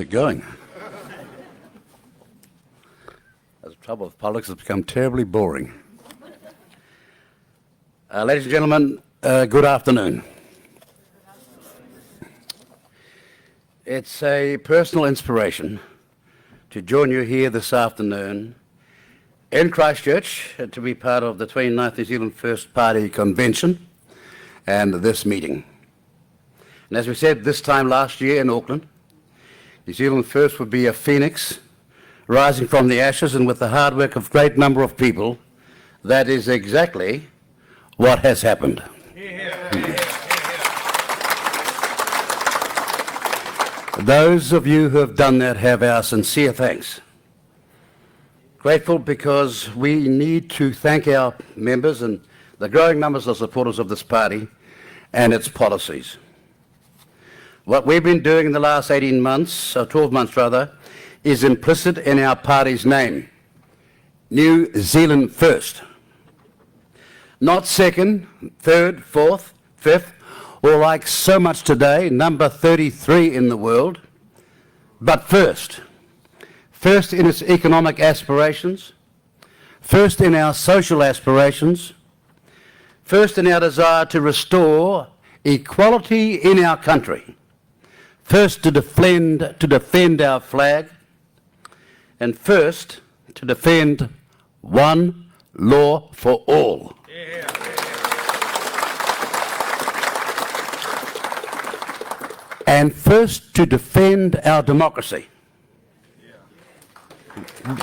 Get going. That's the trouble with politics, it's become terribly boring. Ladies and gentlemen, good afternoon. It's a personal inspiration to join you here this afternoon in Christchurch to be part of the 29th New Zealand First Party Convention and this meeting. And as we said this time last year in Auckland, New Zealand First would be a phoenix rising from the ashes, and with the hard work of a great number of people, that is exactly what has happened. Those of you who have done that have our sincere thanks. Grateful because we need to thank our members and the growing numbers of supporters of this party and its policies. What we've been doing in the last 18 months, or 12 months rather, is implicit in our party's name, New Zealand First. Not second, third, fourth, fifth, or like so much today, number 33 in the world, but first. First in its economic aspirations, first in our social aspirations, first in our desire to restore equality in our country, first to defend our flag, and first to defend one law for all. Yeah. And first to defend our democracy. Yeah.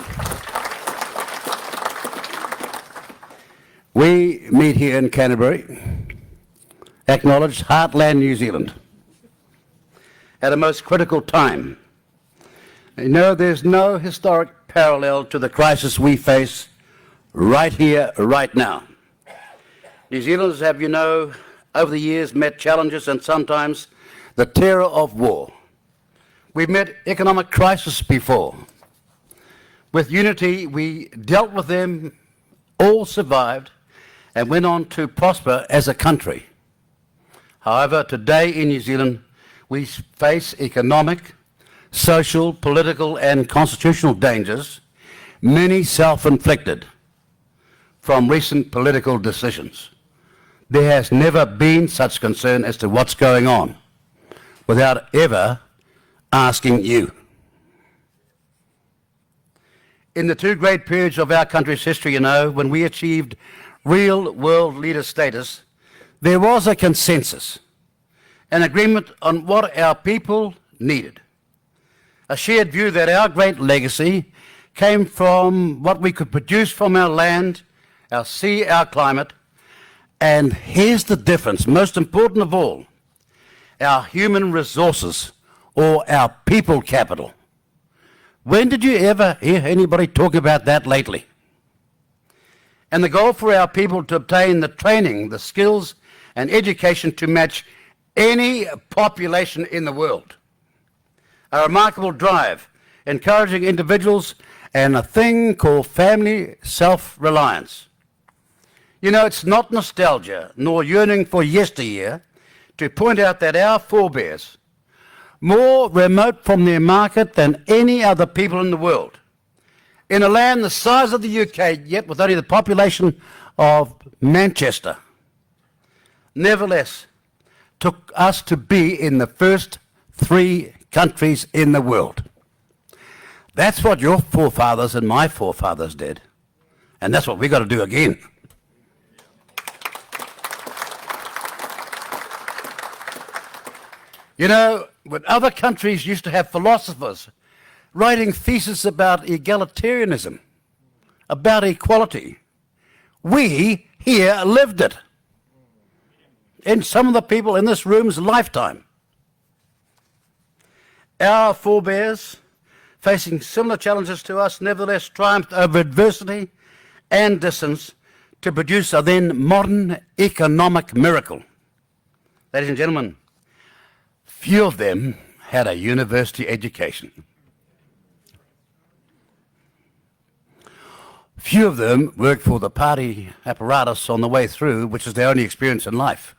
We meet here in Canterbury, acknowledged Heartland New Zealand, at a most critical time. You know, there's no historic parallel to the crisis we face right here, right now. New Zealanders have, you know, over the years met challenges and sometimes the terror of war. We've met economic crisis before. With unity, we dealt with them, all survived, and went on to prosper as a country. However, today in New Zealand, we face economic, social, political, and constitutional dangers, many self-inflicted, from recent political decisions. There has never been such concern as to what's going on, without ever asking you. In the two great periods of our country's history, you know, when we achieved real world leader status, there was a consensus, an agreement on what our people needed, a shared view that our great legacy came from what we could produce from our land, our sea, our climate, and here's the difference, most important of all, our human resources, or our people capital. When did you ever hear anybody talk about that lately? And the goal for our people to obtain the training, the skills, and education to match any population in the world. A remarkable drive, encouraging individuals, and a thing called family self-reliance. You know, it's not nostalgia, nor yearning for yesteryear, to point out that our forebears, more remote from their market than any other people in the world, in a land the size of the UK, yet with only the population of Manchester, nevertheless took us to be in the first 3 countries in the world. That's what your forefathers and my forefathers did, and that's what we've got to do again. You know, when other countries used to have philosophers writing theses about egalitarianism, about equality, we here lived it in some of the people in this room's lifetime. Our forebears, facing similar challenges to us, nevertheless triumphed over adversity and distance to produce a then modern economic miracle. Ladies and gentlemen, few of them had a university education. Few of them worked for the party apparatus on the way through, which is their only experience in life.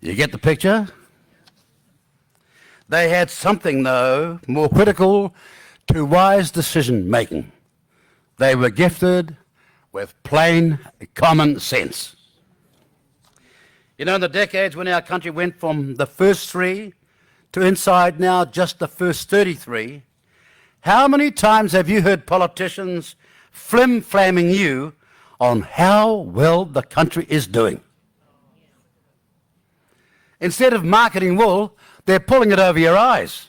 You get the picture? They had something, though, more critical to wise decision-making. They were gifted with plain common sense. You know, in the decades when our country went from the first 3 to inside now just the first 33, how many times have you heard politicians flim-flamming you on how well the country is doing? Instead of marketing wool, they're pulling it over your eyes.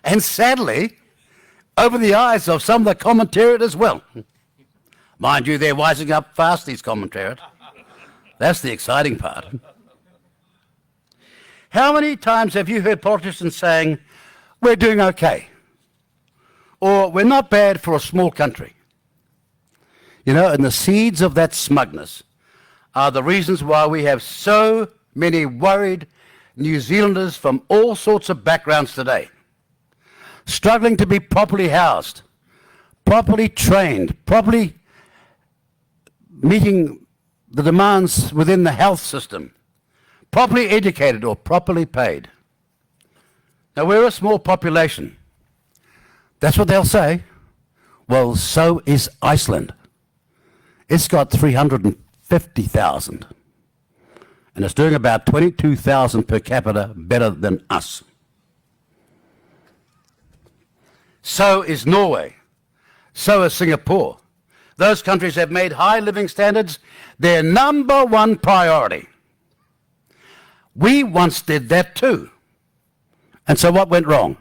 And sadly, over the eyes of some of the commentariat as well. Mind you, they're wising up fast, these commentariat. That's the exciting part. How many times have you heard politicians saying, we're doing okay, or we're not bad for a small country? You know, and the seeds of that smugness are the reasons why we have so many worried New Zealanders from all sorts of backgrounds today, struggling to be properly housed, properly trained, properly meeting the demands within the health system, properly educated or properly paid. Now, we're a small population. That's what they'll say. Well, so is Iceland. It's got 350,000. And it's doing about 22,000 per capita better than us. So is Norway. So is Singapore. Those countries have made high living standards their number one priority. We once did that too. And so what went wrong?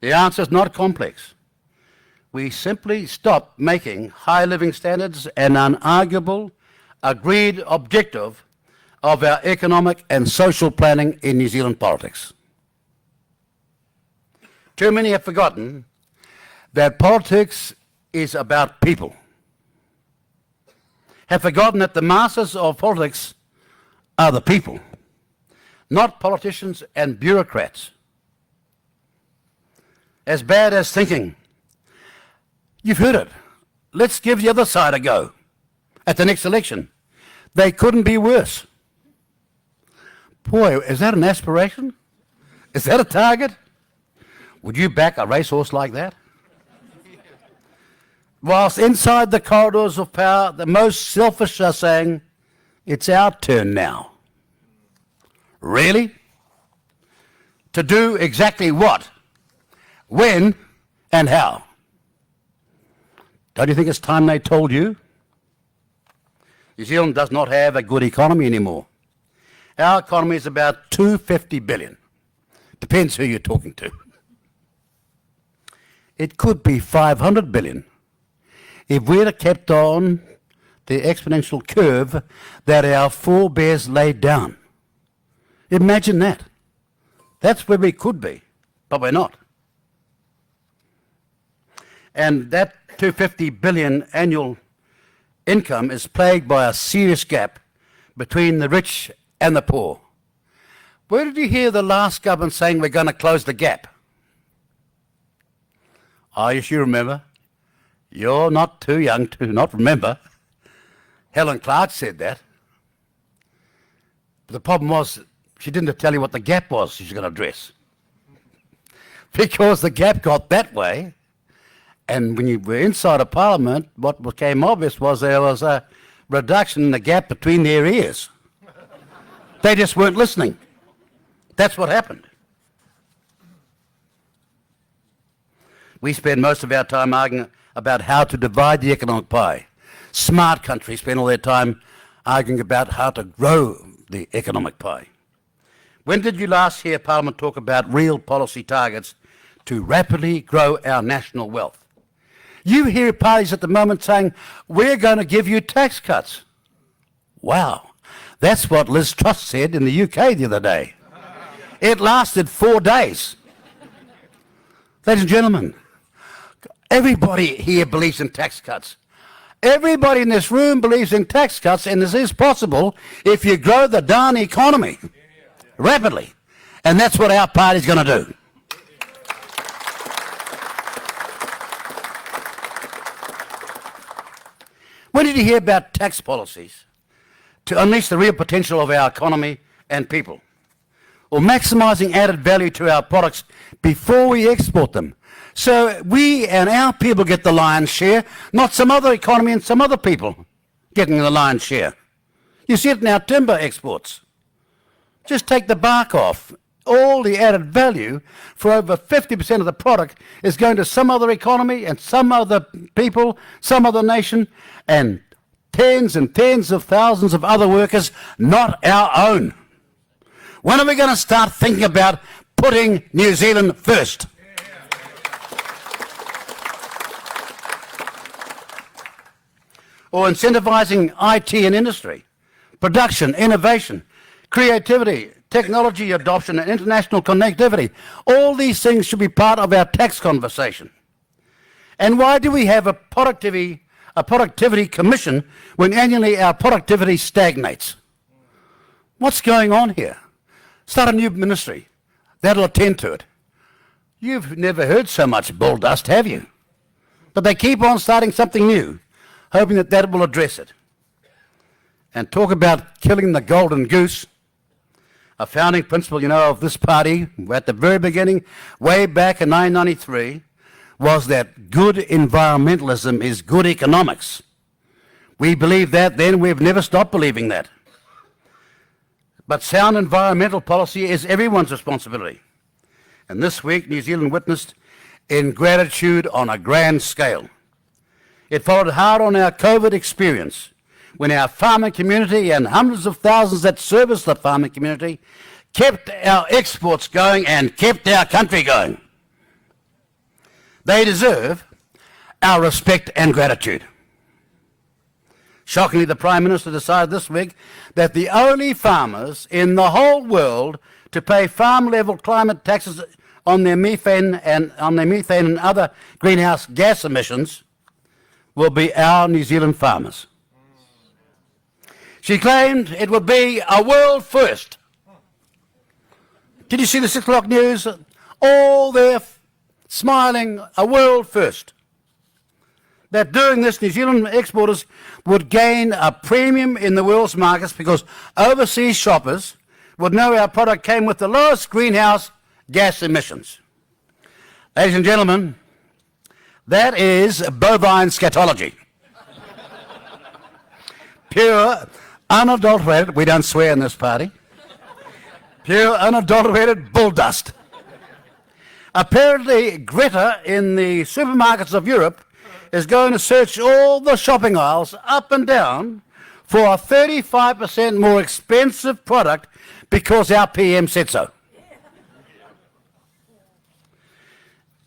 The answer is not complex. We simply stopped making high living standards an unarguable, agreed objective of our economic and social planning in New Zealand politics. Too many have forgotten that politics is about people. Have forgotten that the masters of politics are the people, not politicians and bureaucrats. As bad as thinking, you've heard it, let's give the other side a go at the next election. They couldn't be worse. Boy, is that an aspiration? Is that a target? Would you back a racehorse like that? Whilst inside the corridors of power, the most selfish are saying, it's our turn now. Really? To do exactly what? When and how? Don't you think it's time they told you? New Zealand does not have a good economy anymore. Our economy is about 250 billion. Depends who you're talking to. It could be 500 billion if we'd have kept on the exponential curve that our forebears laid down. Imagine that. That's where we could be, but we're not. And that 250 billion annual income is plagued by a serious gap between the rich and the poor. Where did you hear the last government saying we're going to close the gap? Oh, yes, you remember. You're not too young to not remember. Helen Clark said that. But the problem was she didn't tell you what the gap was she's going to address. Because the gap got that way, and when you were inside of Parliament, what became obvious was there was a reduction in the gap between their ears. They just weren't listening. That's what happened. We spend most of our time arguing about how to divide the economic pie. Smart countries spend all their time arguing about how to grow the economic pie. When did you last hear Parliament talk about real policy targets to rapidly grow our national wealth? You hear parties at the moment saying, we're going to give you tax cuts. Wow, that's what Liz Truss said in the UK the other day. It lasted 4 days. Ladies and gentlemen, everybody here believes in tax cuts. Everybody in this room believes in tax cuts, and this is possible if you grow the darn economy rapidly. And that's what our party's going to do. When did you hear about tax policies to unleash the real potential of our economy and people? or maximising added value to our products before we export them. So we and our people get the lion's share, not some other economy and some other people getting the lion's share. You see it in our timber exports. Just take the bark off. All the added value for over 50% of the product is going to some other economy and some other people, some other nation, and tens of thousands of other workers, not our own. When are we going to start thinking about putting New Zealand first? Or incentivising IT and industry, production, innovation, creativity, technology adoption and international connectivity. All these things should be part of our tax conversation. And why do we have a productivity commission when annually our productivity stagnates? What's going on here? Start a new ministry. That'll attend to it. You've never heard so much bull dust, have you? But they keep on starting something new, hoping that that will address it. And talk about killing the golden goose. A founding principle, of this party at the very beginning, way back in 1993, was that good environmentalism is good economics. We believed that then, we've never stopped believing that. But sound environmental policy is everyone's responsibility. And this week, New Zealand witnessed ingratitude on a grand scale. It followed hard on our COVID experience, when our farming community and hundreds of thousands that service the farming community kept our exports going and kept our country going. They deserve our respect and gratitude. Shockingly, the Prime Minister decided this week that the only farmers in the whole world to pay farm-level climate taxes on their methane and other greenhouse gas emissions will be our New Zealand farmers. She claimed it would be a world first. Did you see the 6 o'clock news? All there smiling, a world first. That doing this, New Zealand exporters would gain a premium in the world's markets because overseas shoppers would know our product came with the lowest greenhouse gas emissions. Ladies and gentlemen, that is bovine scatology. Pure, unadulterated, we don't swear in this party, pure, unadulterated bull dust. Apparently, Greta in the supermarkets of Europe is going to search all the shopping aisles up and down for a 35% more expensive product because our PM said so.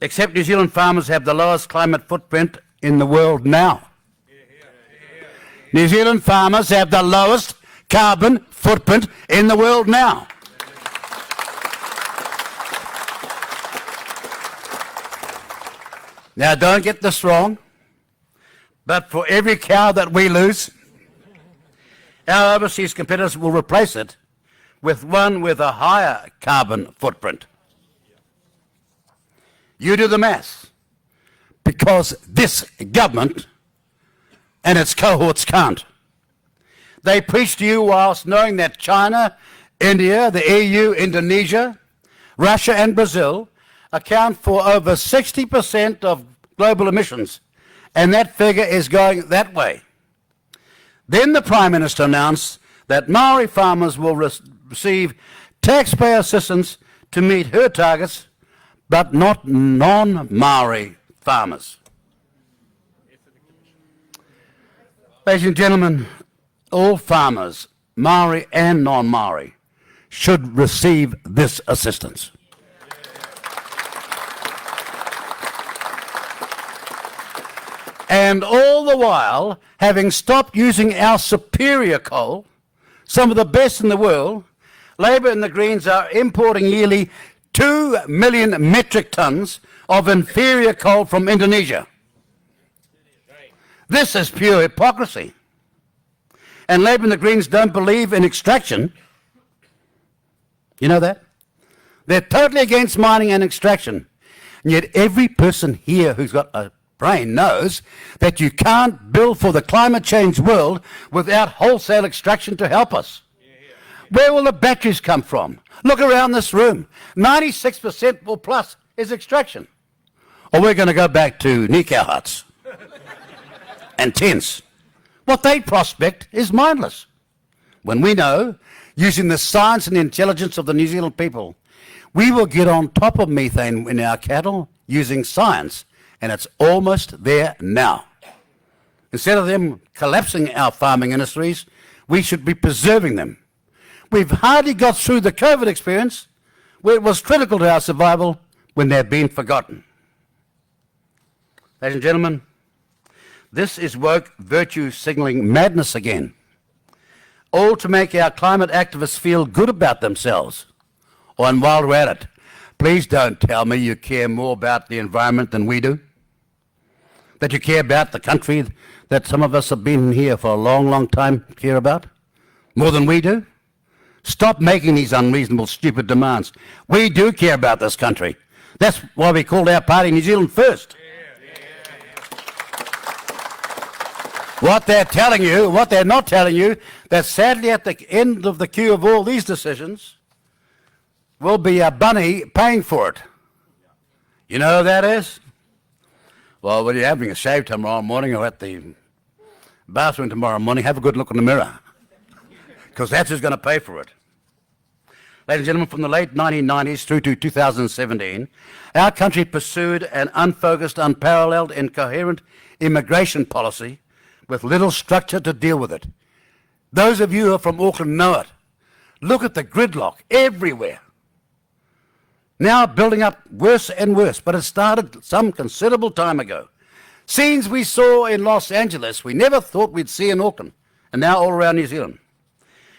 Except New Zealand farmers have the lowest climate footprint in the world now. New Zealand farmers have the lowest carbon footprint in the world now. Now, don't get this wrong, but for every cow that we lose, our overseas competitors will replace it with one with a higher carbon footprint. You do the maths, because this government and its cohorts can't. They preach to you whilst knowing that China, India, the EU, Indonesia, Russia and Brazil account for over 60% of global emissions, and that figure is going that way. Then the Prime Minister announced that Maori farmers will receive taxpayer assistance to meet her targets, but not non-Maori farmers. Ladies and gentlemen, all farmers, Maori and non-Maori, should receive this assistance. And all the while, having stopped using our superior coal, some of the best in the world, Labor and the Greens are importing yearly 2 million metric tons of inferior coal from Indonesia. This is pure hypocrisy. And Labor and the Greens don't believe in extraction. You know that? They're totally against mining and extraction. And yet every person here who's got a brain knows that you can't build for the climate change world without wholesale extraction to help us. Where will the batteries come from? Look around this room. 96% or plus is extraction. Or we're going to go back to Nikau huts and tents. What they prospect is mindless. When we know, using the science and intelligence of the New Zealand people, we will get on top of methane in our cattle using science, and it's almost there now. Instead of them collapsing our farming industries, we should be preserving them. We've hardly got through the COVID experience, where it was critical to our survival, when they've been forgotten. Ladies and gentlemen, this is woke virtue signalling madness again, all to make our climate activists feel good about themselves. Oh, and while we're at it, please don't tell me you care more about the environment than we do, that you care about the country that some of us have been here for a long, long time care about, more than we do. Stop making these unreasonable, stupid demands. We do care about this country. That's why we called our party New Zealand First. What they're telling you, what they're not telling you, that sadly at the end of the queue of all these decisions will be a bunny paying for it. You know who that is? Well, when you're having a shave tomorrow morning or at the bathroom tomorrow morning, have a good look in the mirror, because that's who's going to pay for it. Ladies and gentlemen, from the late 1990s through to 2017, our country pursued an unfocused, unparalleled, incoherent immigration policy with little structure to deal with it. Those of you who are from Auckland know it. Look at the gridlock everywhere. Now building up worse and worse, but it started some considerable time ago. Scenes we saw in Los Angeles we never thought we'd see in Auckland, and now all around New Zealand.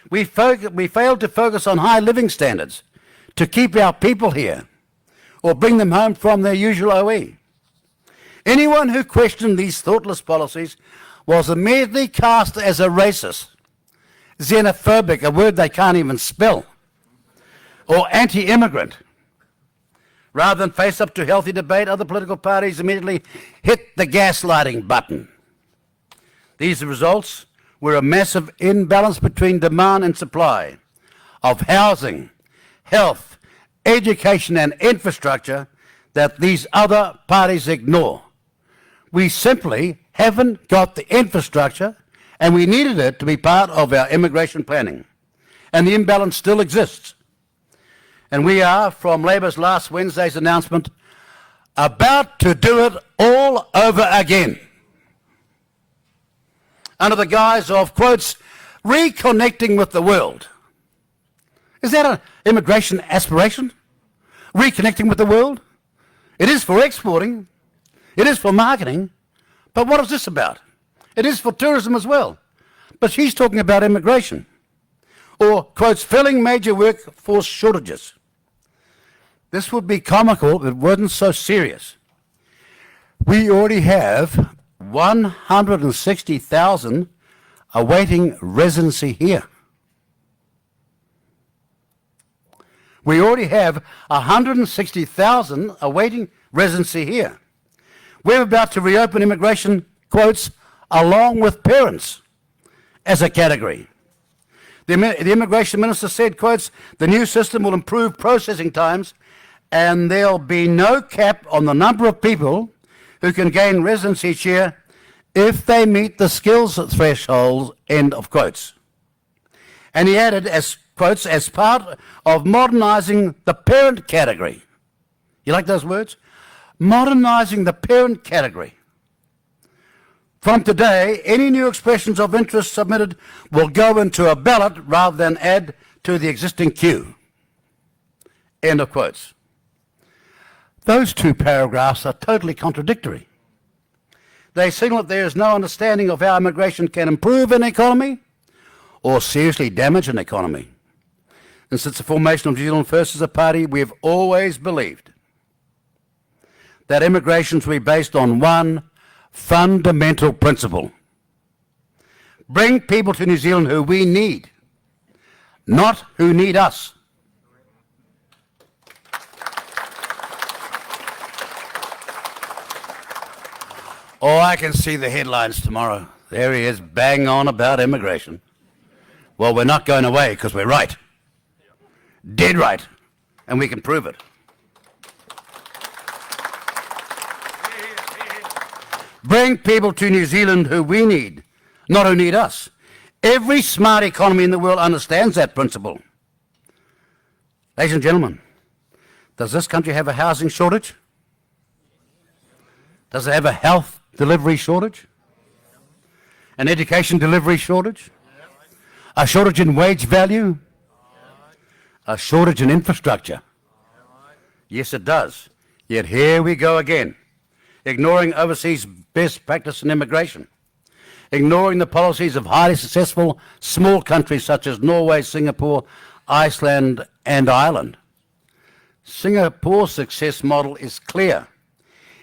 We failed to focus on high living standards to keep our people here or bring them home from their usual OE. Anyone who questioned these thoughtless policies was immediately cast as a racist, xenophobic, a word they can't even spell, or anti-immigrant. Rather than face up to healthy debate, other political parties immediately hit the gaslighting button. These results were a massive imbalance between demand and supply of housing, health, education and infrastructure that these other parties ignore. We simply haven't got the infrastructure, and we needed it to be part of our immigration planning. And the imbalance still exists. And we are, from Labor's last Wednesday's announcement, about to do it all over again. Under the guise of, quotes, reconnecting with the world. Is that an immigration aspiration? Reconnecting with the world? It is for exporting. It is for marketing. But what is this about? It is for tourism as well. But she's talking about immigration. Or, quotes, filling major workforce shortages. This would be comical if it wasn't so serious. We already have 160,000 awaiting residency here. We already have 160,000 awaiting residency here. We're about to reopen immigration, quotes, along with parents as a category. The immigration minister said, quotes, the new system will improve processing times and there'll be no cap on the number of people who can gain residence each year if they meet the skills thresholds, end of quotes. And he added, as quotes, as part of modernising the parent category. You like those words? Modernising the parent category. From today, any new expressions of interest submitted will go into a ballot rather than add to the existing queue. End of quotes. Those two paragraphs are totally contradictory. They signal that there is no understanding of how immigration can improve an economy or seriously damage an economy. And since the formation of New Zealand First as a party, we have always believed that immigration should be based on one fundamental principle. Bring people to New Zealand who we need, not who need us. Oh, I can see the headlines tomorrow. There he is, bang on about immigration. Well, we're not going away because we're right. Dead right. And we can prove it. Bring people to New Zealand who we need, not who need us. Every smart economy in the world understands that principle. Ladies and gentlemen, does this country have a housing shortage? Does it have a health delivery shortage? An education delivery shortage? A shortage in wage value? A shortage in infrastructure? Yes, it does. Yet here we go again, ignoring overseas best practice in immigration, ignoring the policies of highly successful small countries such as Norway, Singapore, Iceland, and Ireland. Singapore's success model is clear.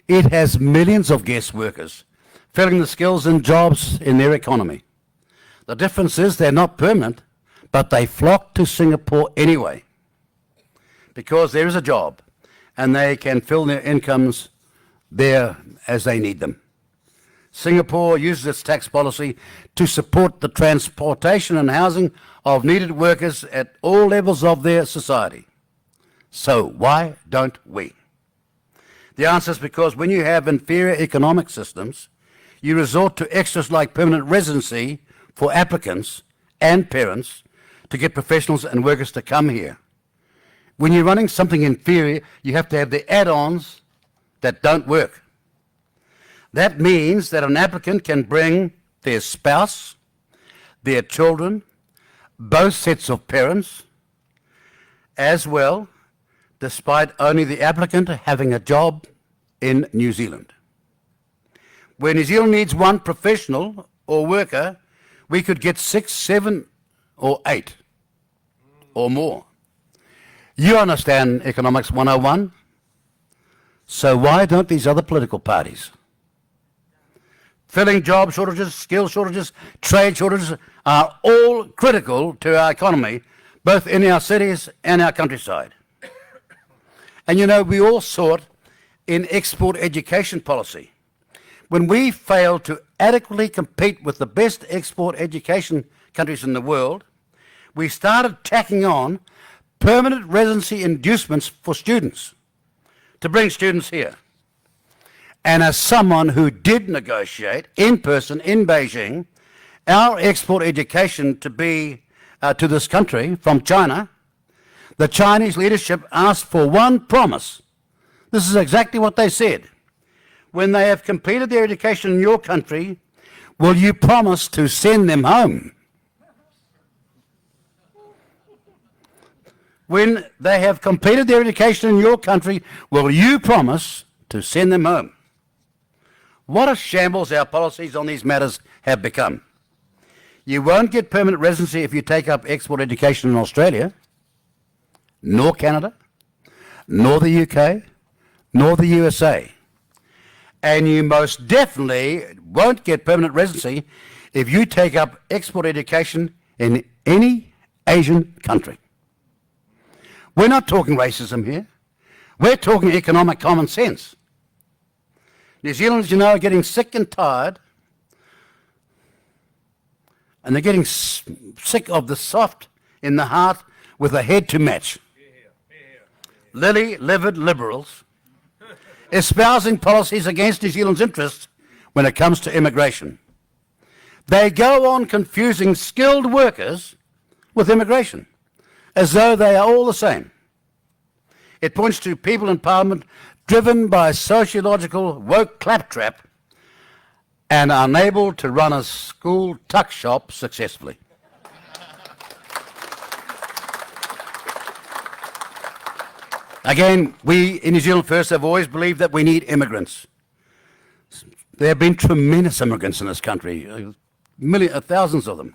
It has millions of guest workers filling the skills and jobs in their economy. The difference is they're not permanent, but they flock to Singapore anyway because there is a job and they can fill their incomes there as they need them. Singapore uses its tax policy to support the transportation and housing of needed workers at all levels of their society. So why don't we? The answer is because when you have inferior economic systems, you resort to extras like permanent residency for applicants and parents to get professionals and workers to come here. When you're running something inferior, you have to have the add-ons that don't work. That means that an applicant can bring their spouse, their children, both sets of parents, as well, despite only the applicant having a job in New Zealand. Where New Zealand needs one professional or worker, we could get 6, 7, or 8 or more. You understand Economics 101? So why don't these other political parties? Filling job shortages, skill shortages, trade shortages are all critical to our economy, both in our cities and our countryside. And you know, we all saw it in export education policy. When we failed to adequately compete with the best export education countries in the world, we started tacking on permanent residency inducements for students to bring students here. And as someone who did negotiate in person in Beijing, our export education to this country from China, the Chinese leadership asked for one promise. This is exactly what they said. When they have completed their education in your country, will you promise to send them home? When they have completed their education in your country, will you promise to send them home? What a shambles our policies on these matters have become. You won't get permanent residency if you take up export education in Australia, nor Canada, nor the UK, nor the USA. And you most definitely won't get permanent residency if you take up export education in any Asian country. We're not talking racism here. We're talking economic common sense. New Zealanders, you know, are getting sick and tired, and they're getting sick of the soft in the heart with a head to match. Lily-livered liberals espousing policies against New Zealand's interests when it comes to immigration. They go on confusing skilled workers with immigration, as though they are all the same. It points to people in Parliament driven by sociological woke claptrap and unable to run a school tuck shop successfully. Again, we in New Zealand First have always believed that we need immigrants. There have been tremendous immigrants in this country, thousands of them.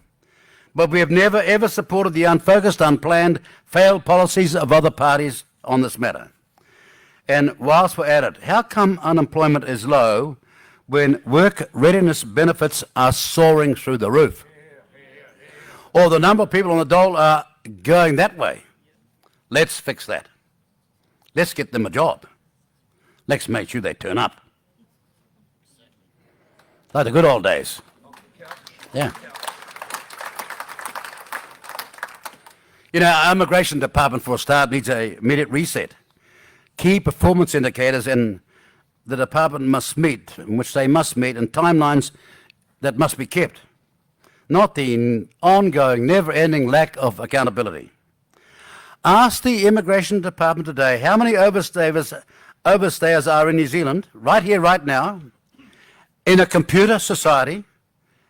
But we have never ever supported the unfocused, unplanned, failed policies of other parties on this matter. And whilst we're at it, how come unemployment is low when work readiness benefits are soaring through the roof? Or the number of people on the dole are going that way? Let's fix that. Let's get them a job. Let's make sure they turn up. Like the good old days. Yeah. You know, our immigration department, for a start, needs an immediate reset. Key performance indicators in the department must meet, in which they must meet, and timelines that must be kept, not the ongoing, never-ending lack of accountability. Ask the immigration department today how many overstayers are in New Zealand, right here, right now, in a computer society,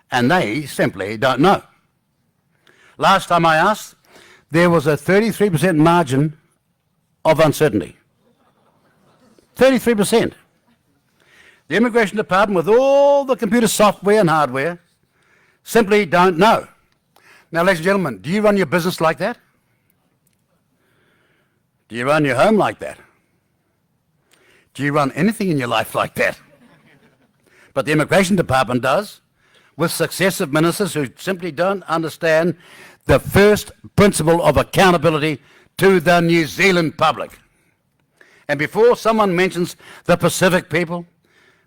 and they simply don't know. Last time I asked, there was a 33% margin of uncertainty. 33%. The immigration department, with all the computer software and hardware, simply don't know. Now, ladies and gentlemen, do you run your business like that? Do you run your home like that? Do you run anything in your life like that? But the immigration department does, with successive ministers who simply don't understand the first principle of accountability to the New Zealand public. And before someone mentions the Pacific people,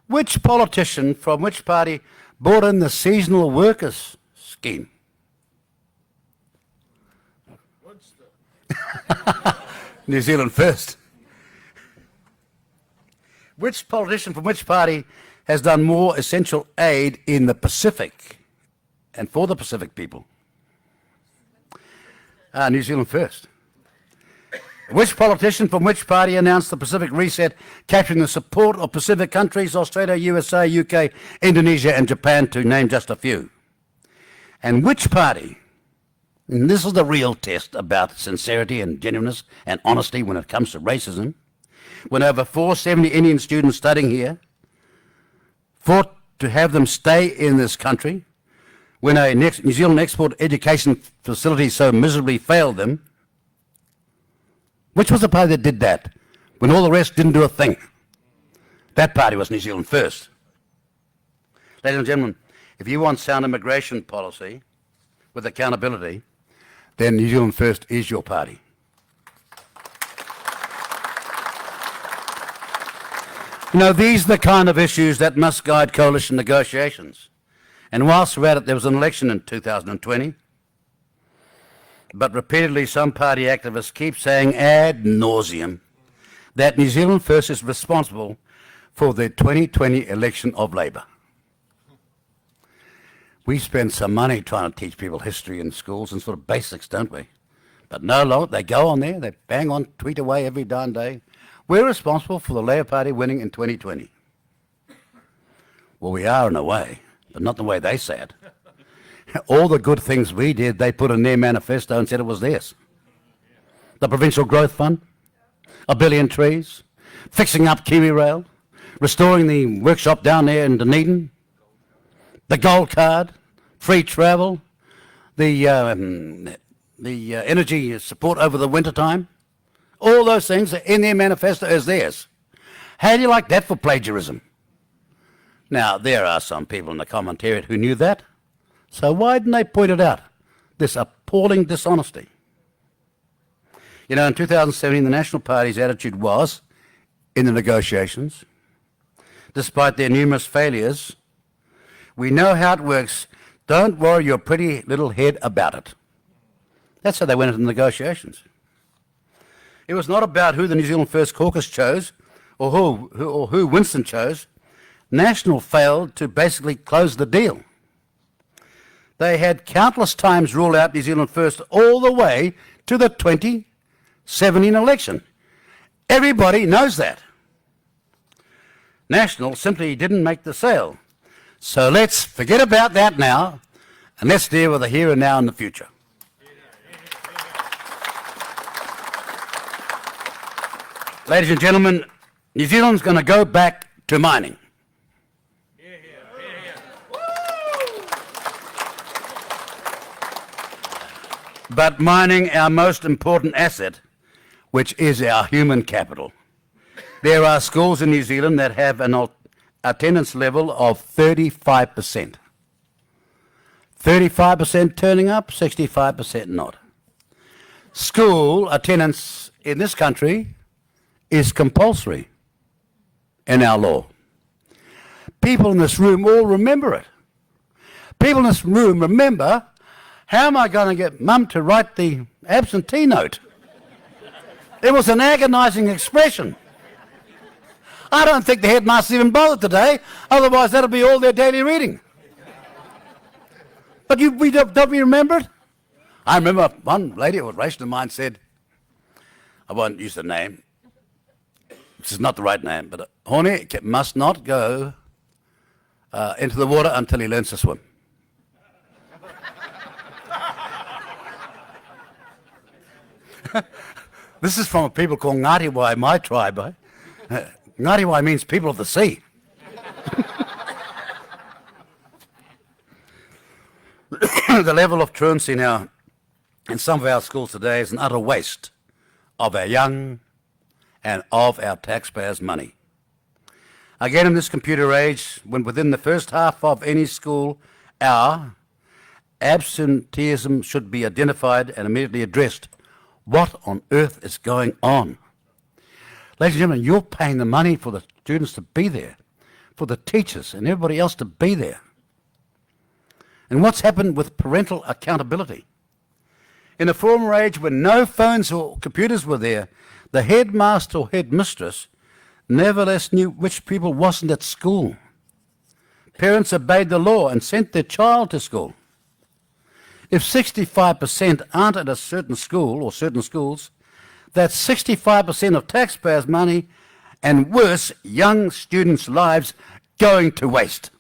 which politician from which party brought in the seasonal workers scheme? New Zealand first. Which politician from which party has done more essential aid in the Pacific and for the Pacific people? New Zealand first. Which politician from which party announced the Pacific Reset, capturing the support of Pacific countries, Australia, USA, UK, Indonesia and Japan, to name just a few? And which party, and this is the real test about sincerity and genuineness and honesty when it comes to racism, when over 470 Indian students studying here fought to have them stay in this country, when a New Zealand export education facility so miserably failed them, which was the party that did that, when all the rest didn't do a thing? That party was New Zealand first. Ladies and gentlemen, if you want sound immigration policy with accountability, then New Zealand first is your party. You know, these are the kind of issues that must guide coalition negotiations. And whilst we're at it, there was an election in 2020, but repeatedly some party activists keep saying ad nauseum that New Zealand First is responsible for the 2020 election of Labour. We spend some money trying to teach people history in schools and sort of basics, don't we? But no longer, they go on there, they bang on, tweet away every darn day. We're responsible for the Labour Party winning in 2020. Well, we are in a way, but not the way they say it. All the good things we did, they put in their manifesto and said it was theirs. The Provincial Growth Fund, 1 billion trees, fixing up Kiwi Rail, restoring the workshop down there in Dunedin, the gold card, free travel, the energy support over the winter time. All those things are in their manifesto as theirs. How do you like that for plagiarism? Now, there are some people in the commentariat who knew that. So why didn't they point it out? This appalling dishonesty. You know, in 2017, the National Party's attitude was, in the negotiations, despite their numerous failures, we know how it works. Don't worry your pretty little head about it. That's how they went into the negotiations. It was not about who the New Zealand First Caucus chose or who Winston chose. National failed to basically close the deal. They had countless times ruled out New Zealand First all the way to the 2017 election. Everybody knows that. National simply didn't make the sale. So let's forget about that now, and let's deal with the here and now and the future. Ladies and gentlemen, New Zealand's going to go back to mining. But mining our most important asset, which is our human capital. There are schools in New Zealand that have an attendance level of 35%. 35% turning up, 65% not. School attendance in this country is compulsory in our law. People in this room all remember it. People in this room remember How am I going to get Mum to write the absentee note? It was an agonising expression. I don't think the headmaster even bothered today, otherwise that'll be all their daily reading. But don't we remember it? I remember one lady, a relation of mine, said, I won't use the name, this is not the right name, but Horny must not go into the water until he learns to swim. This is from a people called Ngatiwai, my tribe. Ngatiwai means people of the sea. The level of truancy now in some of our schools today is an utter waste of our young and of our taxpayers' money. Again, in this computer age, when within the first half of any school hour, absenteeism should be identified and immediately addressed. What on earth is going on? Ladies and gentlemen, you're paying the money for the students to be there, for the teachers and everybody else to be there. And what's happened with parental accountability? In a former age when no phones or computers were there, the headmaster or headmistress nevertheless knew which people wasn't at school. Parents obeyed the law and sent their child to school. If 65% aren't at a certain school or certain schools, that's 65% of taxpayers' money and worse, young students' lives going to waste.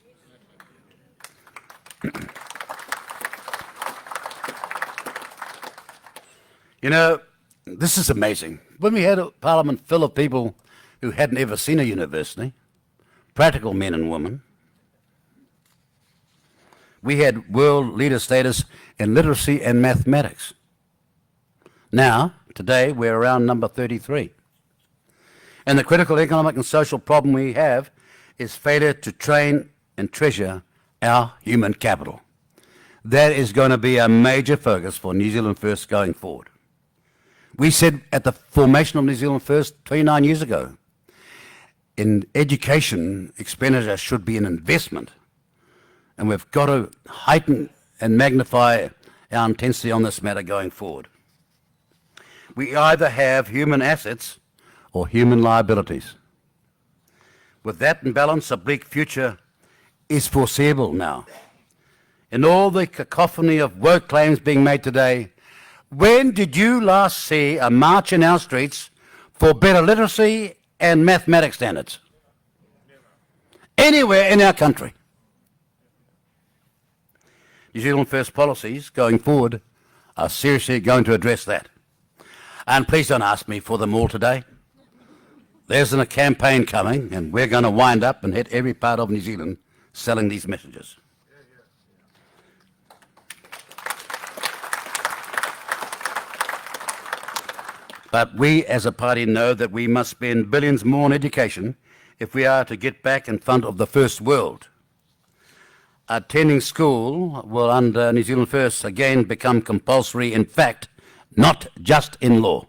You know, this is amazing. When we had a parliament full of people who hadn't ever seen a university, practical men and women, we had world leader status in literacy and mathematics. Now, today, we're around number 33. And the critical economic and social problem we have is failure to train and treasure our human capital. That is going to be a major focus for New Zealand First going forward. We said at the formation of New Zealand First 29 years ago, in education, expenditure should be an investment. And we've got to heighten and magnify our intensity on this matter going forward. We either have human assets or human liabilities. With that imbalance, a bleak future is foreseeable now. In all the cacophony of woke claims being made today, when did you last see a march in our streets for better literacy and mathematics standards? Anywhere in our country. New Zealand First policies going forward are seriously going to address that. And please don't ask me for them all today. There's a campaign coming, and we're going to wind up and hit every part of New Zealand selling these messages. But we as a party know that we must spend billions more on education if we are to get back in front of the first world. Attending school will, under New Zealand First, again become compulsory in fact, not just in law.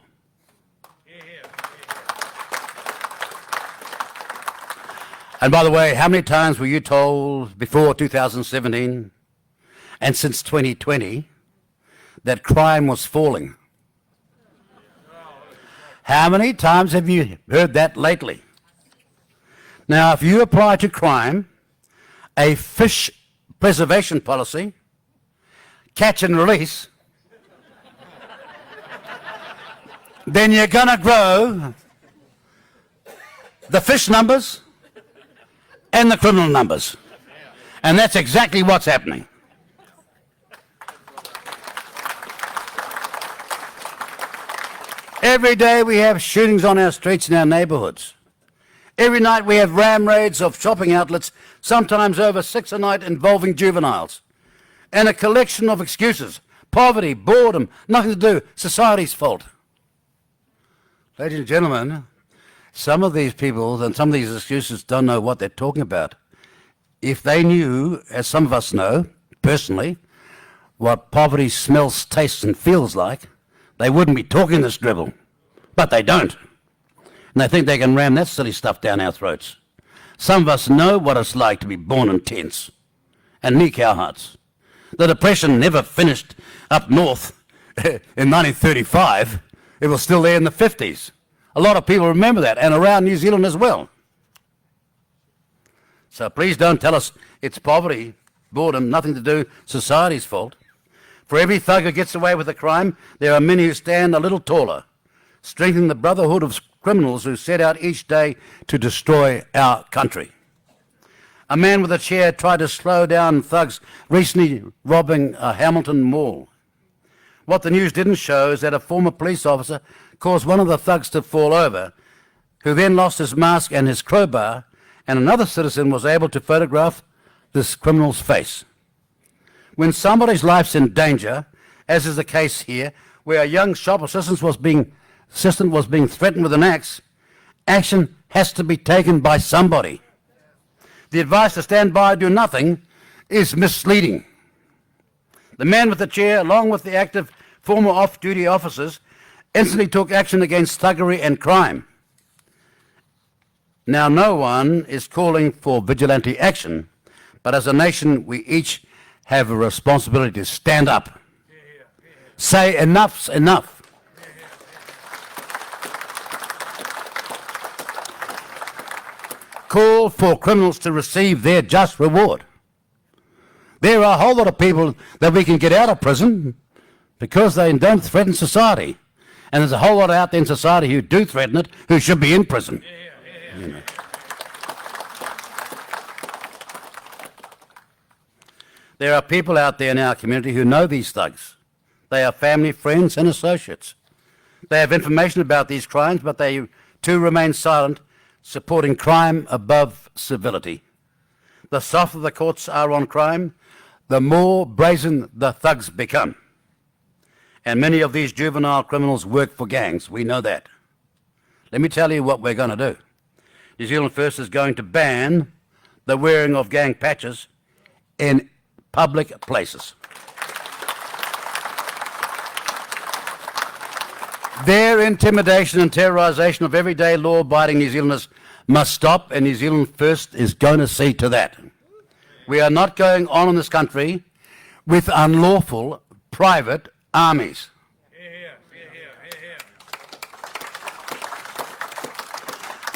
And by the way, how many times were you told before 2017 and since 2020 that crime was falling? How many times have you heard that lately? Now, if you apply to crime a fish preservation policy, catch and release, then you're going to grow the fish numbers and the criminal numbers. And that's exactly what's happening. Every day we have shootings on our streets in our neighbourhoods. Every night we have ram raids of shopping outlets, sometimes over 6 a night, involving juveniles. And a collection of excuses. Poverty, boredom, nothing to do, society's fault. Ladies and gentlemen, some of these people and some of these excuses don't know what they're talking about. If they knew, as some of us know, personally, what poverty smells, tastes and feels like, they wouldn't be talking this dribble. But they don't. And they think they can ram that silly stuff down our throats. Some of us know what it's like to be born in tents and meek our hearts. The Depression never finished up north in 1935. It was still there in the 50s. A lot of people remember that, and around New Zealand as well. So please don't tell us it's poverty, boredom, nothing to do, society's fault. For every thug who gets away with a crime, there are many who stand a little taller, strengthening the brotherhood of criminals who set out each day to destroy our country. A man with a chair tried to slow down thugs recently robbing a Hamilton mall. What the news didn't show is that a former police officer caused one of the thugs to fall over, who then lost his mask and his crowbar, and another citizen was able to photograph this criminal's face. When somebody's life's in danger, as is the case here, where a young shop assistant was being threatened with an axe, action has to be taken by somebody. The advice to stand by and do nothing is misleading. The man with the chair, along with the active former off-duty officers, instantly took action against thuggery and crime. Now, no one is calling for vigilante action, but as a nation, we each have a responsibility to stand up. Say enough's enough. Call for criminals to receive their just reward. There are a whole lot of people that we can get out of prison because they don't threaten society. And there's a whole lot out there in society who do threaten it, who should be in prison. You know. There are people out there in our community who know these thugs. They are family, friends, and associates. They have information about these crimes, but they too remain silent, supporting crime above civility. The softer the courts are on crime, the more brazen the thugs become. And many of these juvenile criminals work for gangs. We know that. Let me tell you what we're going to do. New Zealand First is going to ban the wearing of gang patches in public places. Their intimidation and terrorisation of everyday law-abiding New Zealanders must stop, and New Zealand First is going to see to that. We are not going on in this country with unlawful private armies.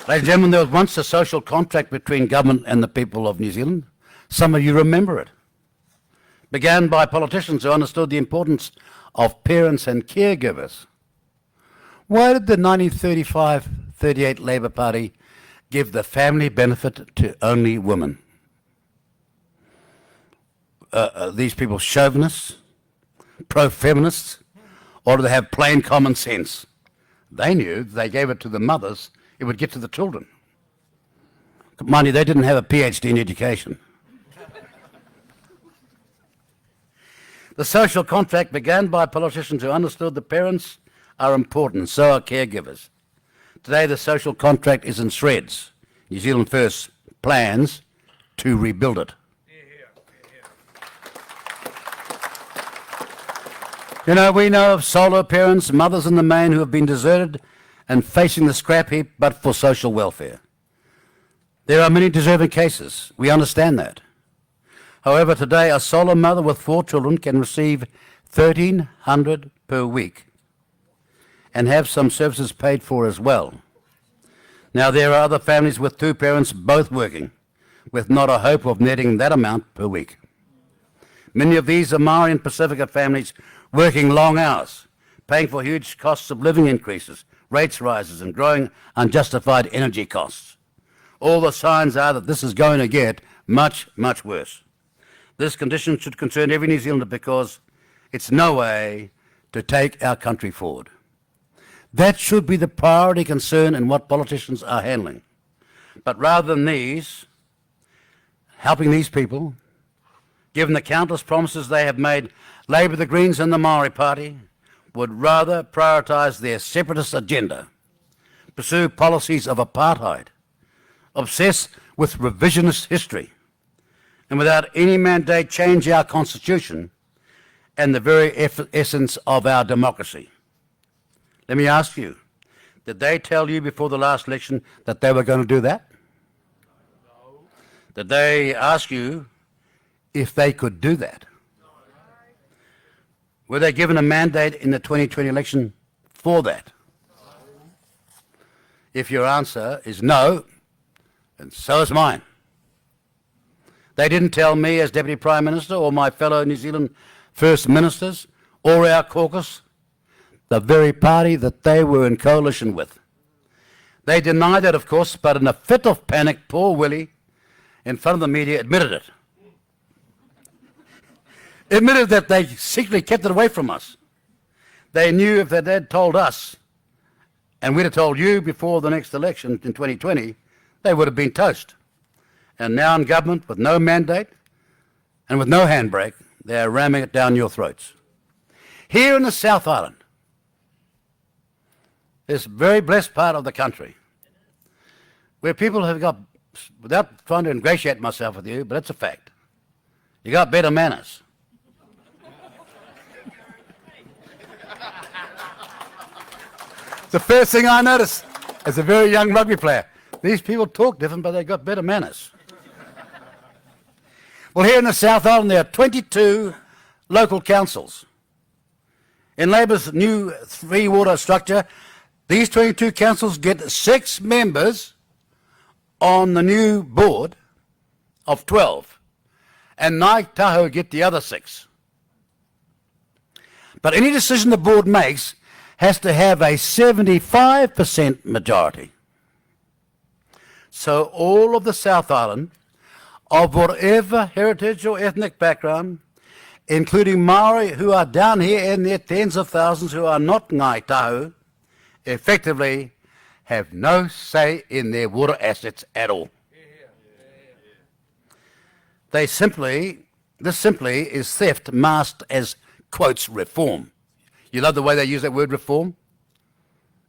Ladies and gentlemen, there was once a social contract between government and the people of New Zealand. Some of you remember it. Began by politicians who understood the importance of parents and caregivers. Why did the 1935-38 Labour Party give the family benefit to only women? These people chauvinists, pro-feminists, or do they have plain common sense? They knew if they gave it to the mothers, it would get to the children. Mind you, they didn't have a PhD in education. The social contract began by politicians who understood that parents are important, so are caregivers. Today the social contract is in shreds. New Zealand First plans to rebuild it. You know, we know of solo parents, mothers in the main, who have been deserted and facing the scrap heap but for social welfare. There are many deserving cases. We understand that. However, today a solo mother with 4 children can receive $1,300 per week and have some services paid for as well. Now, there are other families with 2 parents both working, with not a hope of netting that amount per week. Many of these are Maori and Pacifica families working long hours, paying for huge costs of living increases, rates rises, and growing unjustified energy costs. All the signs are that this is going to get much, much worse. This condition should concern every New Zealander because it's no way to take our country forward. That should be the priority concern in what politicians are handling. But rather than helping these people, given the countless promises they have made, Labour, the Greens and the Maori Party would rather prioritise their separatist agenda, pursue policies of apartheid, obsess with revisionist history, and without any mandate change our constitution and the very essence of our democracy. Let me ask you, did they tell you before the last election that they were going to do that? No. Did they ask you if they could do that? No. Were they given a mandate in the 2020 election for that? If your answer is no, and so is mine. They didn't tell me as Deputy Prime Minister or my fellow New Zealand First Ministers or our caucus, the very party that they were in coalition with. They denied that, of course, but in a fit of panic, poor Willie, in front of the media, admitted it. Admitted that they secretly kept it away from us. They knew if they had told us, and we'd have told you before the next election in 2020, they would have been toast. And now in government, with no mandate and with no handbrake, they are ramming it down your throats. Here in the South Island, this very blessed part of the country, where people have got, without trying to ingratiate myself with you, but it's a fact, you got better manners. The first thing I noticed as a very young rugby player, these people talk different, but they've got better manners. Well, here in the South Island, there are 22 local councils. In Labor's new three-water structure, these 22 councils get 6 members on the new board of 12, and Ngāi Tahu get the other 6. But any decision the board makes has to have a 75% majority. So all of the South Island, of whatever heritage or ethnic background, including Maori who are down here in their tens of thousands who are not Ngāi Tahu, effectively have no say in their water assets at all. This simply is theft masked as, quotes, reform. You love the way they use that word, reform?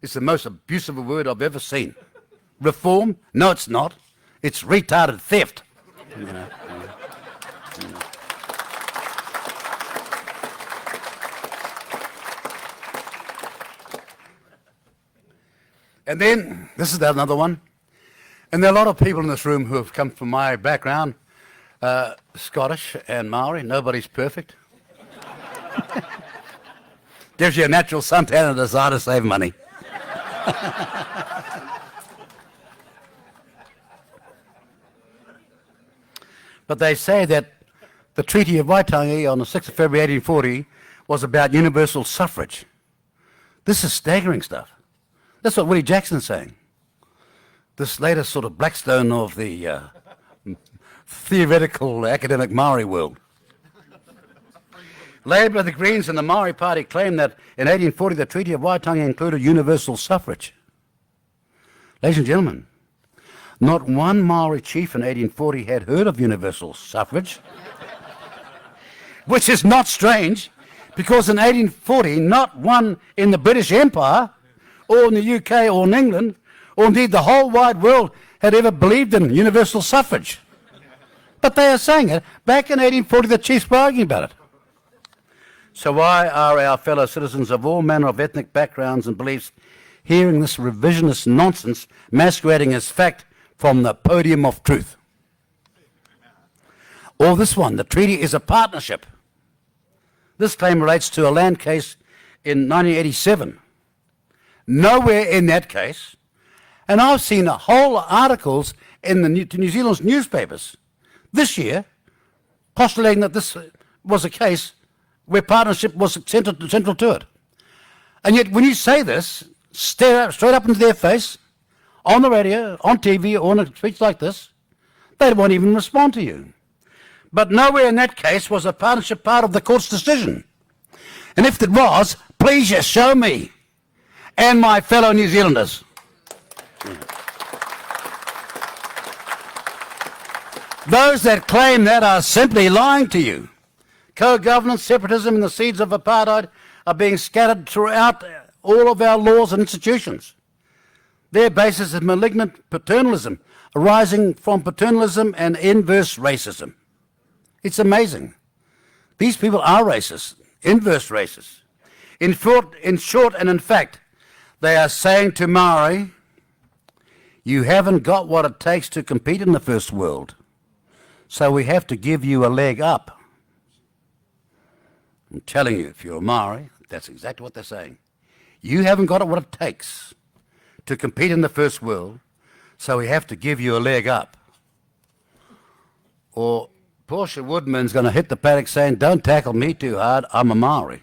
It's the most abusive word I've ever seen. Reform? No, it's not. It's retarded theft. You know. And then, this is another one. And there are a lot of people in this room who have come from my background, Scottish and Maori. Nobody's perfect. Gives you a natural suntan and a desire to save money. But they say that the Treaty of Waitangi on the 6th of February 1840 was about universal suffrage. This is staggering stuff. That's what Willie Jackson's saying. This latest sort of Blackstone of the theoretical academic Maori world. Labour, the Greens and the Maori Party claimed that in 1840 the Treaty of Waitangi included universal suffrage. Ladies and gentlemen, not one Maori chief in 1840 had heard of universal suffrage, which is not strange, because in 1840 not one in the British Empire or in the UK or in England, or indeed the whole wide world, had ever believed in universal suffrage. But they are saying it. Back in 1840 the chiefs were arguing about it. So why are our fellow citizens of all manner of ethnic backgrounds and beliefs hearing this revisionist nonsense masquerading as fact from the podium of truth? Or this one, the treaty is a partnership. This claim relates to a land case in 1987. Nowhere in that case, and I've seen whole articles in the New Zealand's newspapers this year postulating that this was a case where partnership was central to it. And yet when you say this, stare straight up into their face, on the radio, on TV, or on a speech like this, they won't even respond to you. But nowhere in that case was a partnership part of the court's decision. And if it was, please just show me and my fellow New Zealanders. Those that claim that are simply lying to you. Co-governance, separatism, and the seeds of apartheid are being scattered throughout all of our laws and institutions. Their basis is malignant paternalism, arising from paternalism and inverse racism. It's amazing. These people are racist, inverse racist. In short and in fact, they are saying to Maori, you haven't got what it takes to compete in the first world, so we have to give you a leg up. I'm telling you, if you're a Maori, that's exactly what they're saying. You haven't got what it takes to compete in the first world, so we have to give you a leg up. Or Portia Woodman's going to hit the paddock saying, don't tackle me too hard, I'm a Maori.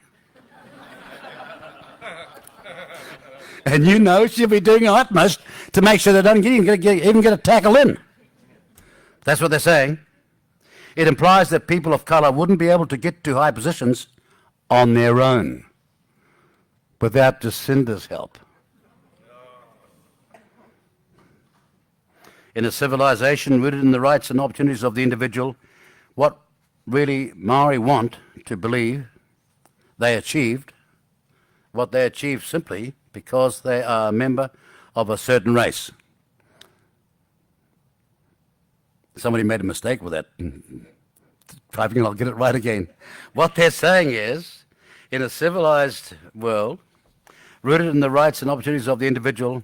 And you know she'll be doing her utmost to make sure they don't even get a tackle in. That's what they're saying. It implies that people of colour wouldn't be able to get to high positions on their own without Jacinda's help. In a civilization rooted in the rights and opportunities of the individual, what really Maori want to believe they achieved, what they achieved simply because they are a member of a certain race. Somebody made a mistake with that. I think I'll get it right again. What they're saying is, in a civilized world, rooted in the rights and opportunities of the individual,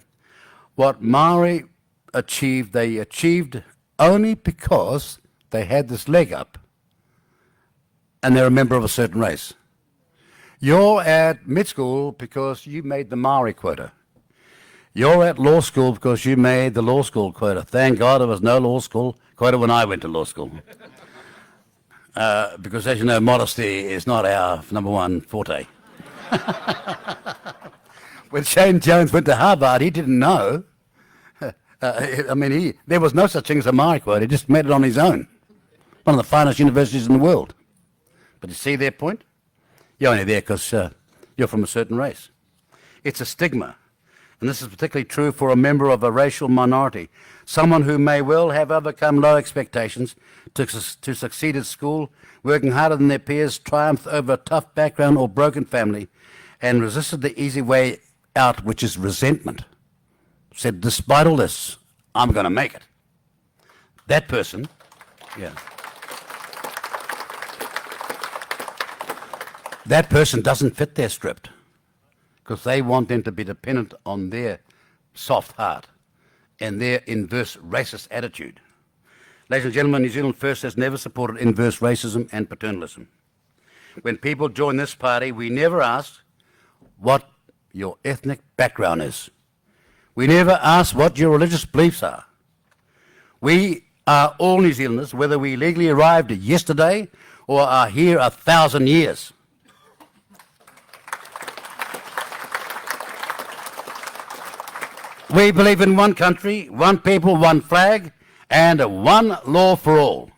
what Maori achieved, they achieved only because they had this leg up and they're a member of a certain race. You're at mid school because you made the Maori quota. You're at law school because you made the law school quota. Thank God there was no law school quota when I went to law school. Because as you know, modesty is not our number one forte. When Shane Jones went to Harvard, he didn't know. There was no such thing as a Maori quota. He just made it on his own. One of the finest universities in the world. But you see their point? You're only there because you're from a certain race. It's a stigma. And this is particularly true for a member of a racial minority, someone who may well have overcome low expectations to succeed at school, working harder than their peers, triumphed over a tough background or broken family, and resisted the easy way out, which is resentment. Said, despite all this, I'm going to make it. That person, that person doesn't fit their script because they want them to be dependent on their soft heart and their inverse racist attitude. Ladies and gentlemen, New Zealand First has never supported inverse racism and paternalism. When people join this party, we never ask what your ethnic background is. We never ask what your religious beliefs are. We are all New Zealanders, whether we legally arrived yesterday or are here 1,000 years. We believe in one country, one people, one flag, and one law for all.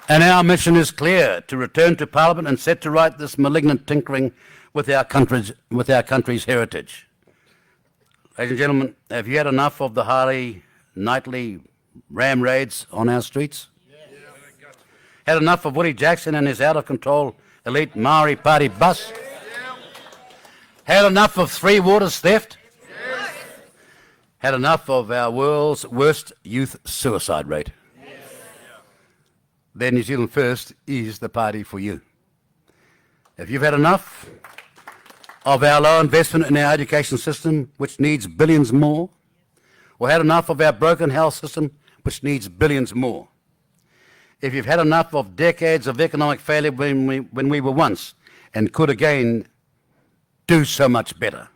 And our mission is clear, to return to Parliament and set to right this malignant tinkering with our country's heritage. Ladies and gentlemen, have you had enough of the Harley nightly ram raids on our streets? Yes. Had enough of Willie Jackson and his out-of-control elite Maori party bus? Had enough of Three Waters theft? Yes. Had enough of our world's worst youth suicide rate? Yes. Then New Zealand First is the party for you. If you've had enough of our low investment in our education system, which needs billions more, or had enough of our broken health system, which needs billions more, if you've had enough of decades of economic failure when we were once and could again do so much better.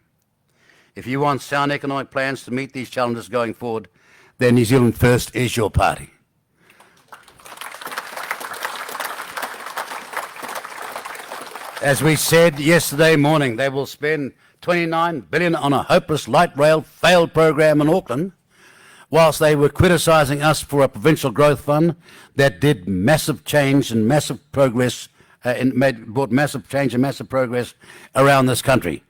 If you want sound economic plans to meet these challenges going forward, then New Zealand First is your party. As we said yesterday morning, they will spend $29 billion on a hopeless light rail failed program in Auckland, whilst they were criticising us for a provincial growth fund that did massive change and massive progress brought massive change and massive progress around this country,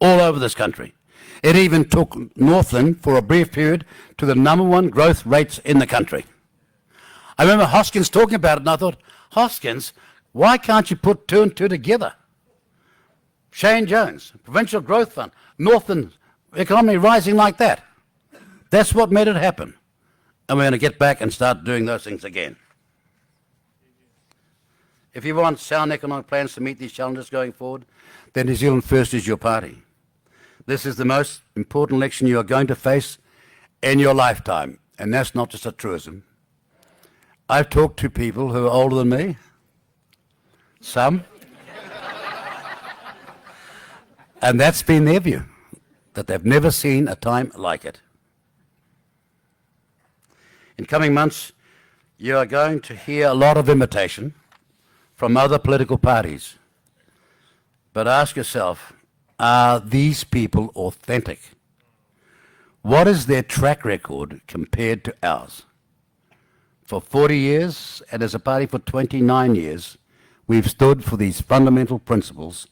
all over this country. It even took Northland for a brief period to the #1 growth rates in the country. I remember Hoskins talking about it, and I thought, Hoskins, why can't you put two and two together? Shane Jones, Provincial Growth Fund, Northland economy rising like that. That's what made it happen. And we're going to get back and start doing those things again. If you want sound economic plans to meet these challenges going forward, then New Zealand First is your party. This is the most important election you are going to face in your lifetime, and that's not just a truism. I've talked to people who are older than me, some, and that's been their view, that they've never seen a time like it. In coming months, you are going to hear a lot of imitation from other political parties. But ask yourself, are these people authentic? What is their track record compared to ours? For 40 years, and as a party for 29 years, we've stood for these fundamental principles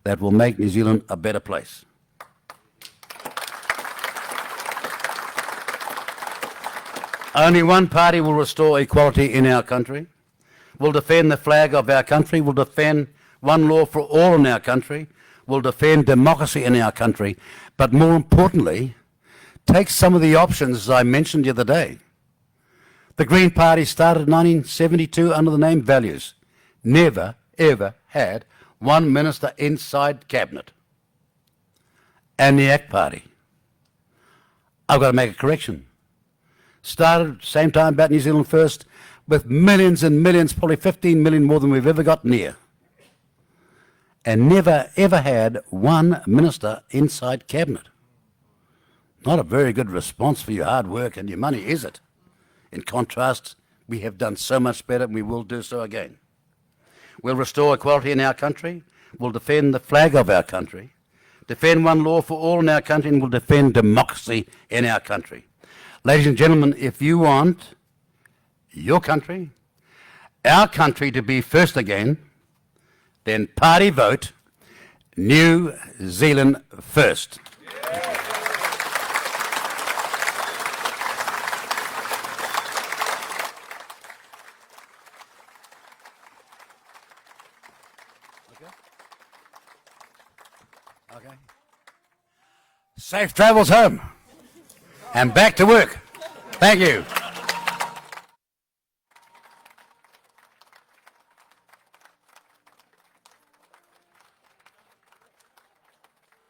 that will make New Zealand a better place. Only one party will restore equality in our country, will defend the flag of our country, will defend one law for all in our country, will defend democracy in our country, but more importantly, take some of the options, as I mentioned the other day. The Green Party started in 1972 under the name Values. Never, ever had one minister inside cabinet. And the ACT Party, I've got to make a correction, started same time about New Zealand First with millions and millions, probably 15 million more than we've ever got near. And never ever had one minister inside cabinet. Not a very good response for your hard work and your money, is it? In contrast, we have done so much better and we will do so again. We'll restore equality in our country, we'll defend the flag of our country, defend one law for all in our country, and we'll defend democracy in our country. Ladies and gentlemen, if you want your country, our country to be first again, then party vote New Zealand First. Okay. Safe travels home and back to work. Thank you.